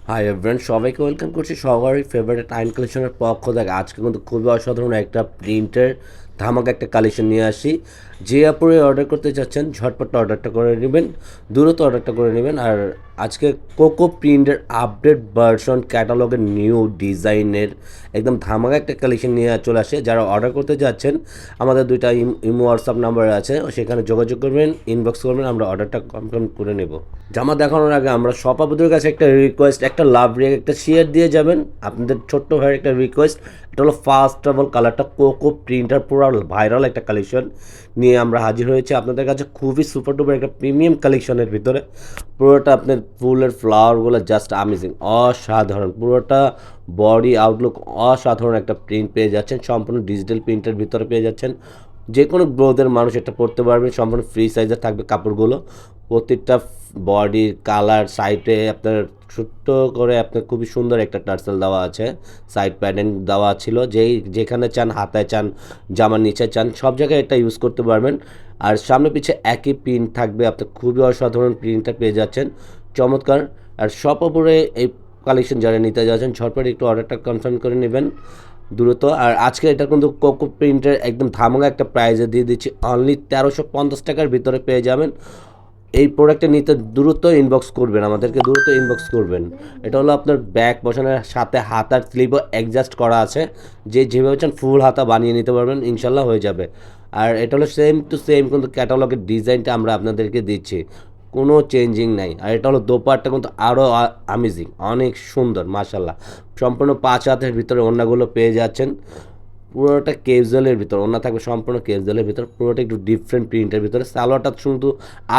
Hi everyone, সবাইকে welcome করছি সবারই ফেভারিট আইন কালেকশনের পক্ষ থেকে। আজকে কিন্তু খুবই অসাধারণ একটা প্রিন্টের ধামাকা একটা কালেকশন নিয়ে আসি। যে আপুরে অর্ডার করতে চাচ্ছেন ঝটপট অর্ডারটা করে নেবেন, দ্রুত অর্ডারটা করে নেবেন। আর আজকে কোকো প্রিন্টের আপডেট ভার্সন ক্যাটালগের নিউ ডিজাইনের একদম ধামাকা একটা কালেকশন নিয়ে চলে আসে। যারা অর্ডার করতে যাচ্ছেন আমাদের দুইটা ইমো হোয়াটসঅ্যাপ নাম্বার আছে, সেখানে যোগাযোগ করবেন, ইনবক্স করবেন, আমরা অর্ডারটা কনফার্ম করে নেব। জামা দেখানোর আগে আমরা সভাপতির কাছে একটা রিকোয়েস্ট, একটা লাভ রেক একটা শেয়ার দিয়ে যাবেন। আপনাদের ছোট্ট ভাইয়ের একটা রিকোয়েস্ট, এটা হলো ফার্স্ট অফ অল কালারটা কোকো প্রিন্টার, পুরো ভাইরাল একটা কালেকশন নিয়ে আমরা হাজির হয়েছি আপনাদের কাছে। খুবই সুপার ডুপার একটা প্রিমিয়াম কালেকশনের ভিতরে পুরোটা আপনার ফুলের ফ্লাওয়ারগুলো জাস্ট আমেজিং, অসাধারণ। পুরোটা বডি আউটলুক অসাধারণ একটা প্রিন্ট পেয়ে যাচ্ছেন, সম্পূর্ণ ডিজিটাল প্রিন্টের ভিতরে পেয়ে যাচ্ছেন। যে কোনো গ্রোথের মানুষ এটা পরতে পারবে, সম্পূর্ণ ফ্রি সাইজের থাকবে কাপড়গুলো। প্রত্যেকটা বডির কালার সাইডে আপনার ছোট্ট করে আপনার খুবই সুন্দর একটা টার্সেল দেওয়া আছে, সাইড প্যাডেন দেওয়া ছিল। যেখানে চান, হাতায় চান, জামার নিচে চান, সব জায়গায় এটা ইউজ করতে পারবেন। আর সামনে পিছে একই প্রিন্ট থাকবে, আপনার খুবই অসাধারণ প্রিন্টটা পেয়ে যাচ্ছেন, চমৎকার। আর সব ওপরে এই কালেকশন যারা নিতে যাচ্ছেন ঝটপট একটু অর্ডারটা কনফার্ম করে নেবেন দ্রুত। আর আজকে এটা কিন্তু কোকো প্রিন্টের একদম ধামাকা একটা প্রাইজে দিয়ে দিচ্ছি, অনলি 1350 টাকার ভিতরে পেয়ে যাবেন। এই প্রোডাক্টটা নিতে দ্রুত ইনবক্স করবেন, আমাদেরকে দ্রুত ইনবক্স করবেন। এটা হলো আপনার ব্যাক বসানোর সাথে হাতার স্লিভও অ্যাডজাস্ট করা আছে, যে যেভাবে চান ফুল হাতা বানিয়ে নিতে পারবেন, ইনশাল্লাহ হয়ে যাবে। আর এটা হলো সেম টু সেম কিন্তু ক্যাটালগের ডিজাইনটা আমরা আপনাদেরকে দিচ্ছি, কোনো চেঞ্জিং নাই। আর এটা হলো দোপাট্টা কিন্তু আরও আমেজিং, অনেক সুন্দর মাশাল্লাহ। সম্পূর্ণ 5 হাতের ভিতরে ওড়নাগুলো পেয়ে যাচ্ছেন, পুরোটা ক্যাজুয়ালের ভিতর ওড়না থাকবে, সম্পূর্ণ ক্যাজুয়ালের ভিতর, পুরোটা একটু ডিফারেন্ট প্রিন্টের ভিতরে। সালোয়ারটা কিন্তু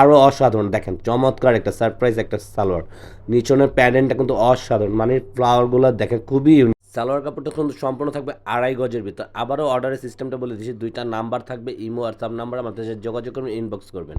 আরও অসাধারণ, দেখেন চমৎকার একটা সারপ্রাইজ একটা সালোয়ার। নিচনের প্যাডেনটা কিন্তু অসাধারণ, মানে ফ্লাওয়ারগুলো দেখেন খুবই ইউনিক। সালোয়ার কাপড়টা কিন্তু সম্পূর্ণ থাকবে 2.5 গজের ভিতর। আবারও অর্ডারের সিস্টেমটা বলে দিচ্ছি, দুইটা নাম্বার থাকবে, ইমো আর সাব নাম্বার, আমাদের সাথে যোগাযোগ করবেন, ইনবক্স করবেন।